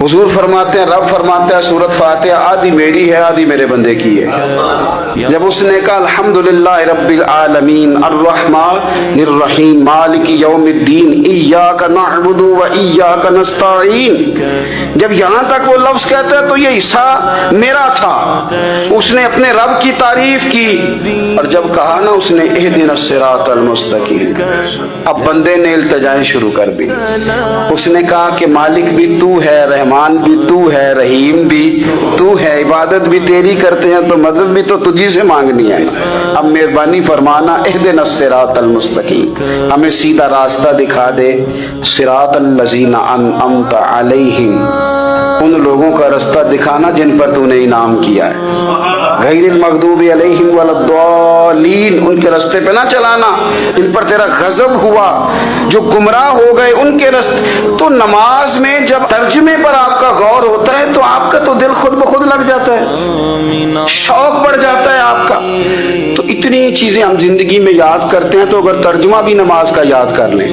हुजूर फरमाते हैं, रब फरमाते हैं सूरत फातिहा आधी मेरी है आधी मेरे बंदे की है। जब उसने कहा अल्हम्दुलिल्लाह रब्बिल आलमीन अर्रहमानिर रहीम मालिकी यौमिद्दीन इय्याका नअबुदु व इय्याका नस्तईन, जब यहाँ तक वो लफ्ज कहता है तो ये हिस्सा मेरा था। उसने अपने रब की तारीफ की, और जब कहा ना उसने इहदिनस सिरातल मुस्तकीम, अब बंदे ने इल्तिजाएं शुरू कर दी। उसने कहा कि मालिक भी तू है, रहमान भी तू है, रहीम भी तू है, इबादत भी तेरी करते हैं तो मदद भी तो तुझी से मांगनी है। अब मेहरबानी फरमाना इहदिनस सिरातल मुस्तकीम, हमें सीधा रास्ता दिखा दे। सिरातल लज़ीना अनअमता अलैहिम, उन लोगों का रास्ता दिखाना जिन पर तूने इनाम किया है। गैरिल मग़दूबि अलैहिम वलद्दालीन, उनके रास्ते पे ना चलाना इन पर तेरा गजब हुआ, जो गुमराह हो गए उनके रास्ते। तो नमाज में जब तर्जुमे पर आपका गौर होता है तो आपका तो दिल खुद ब खुद लग जाता है, शौक बढ़ जाता है आपका। तो इतनी चीजें हम जिंदगी में याद करते हैं, तो अगर तर्जुमा भी नमाज का याद कर लें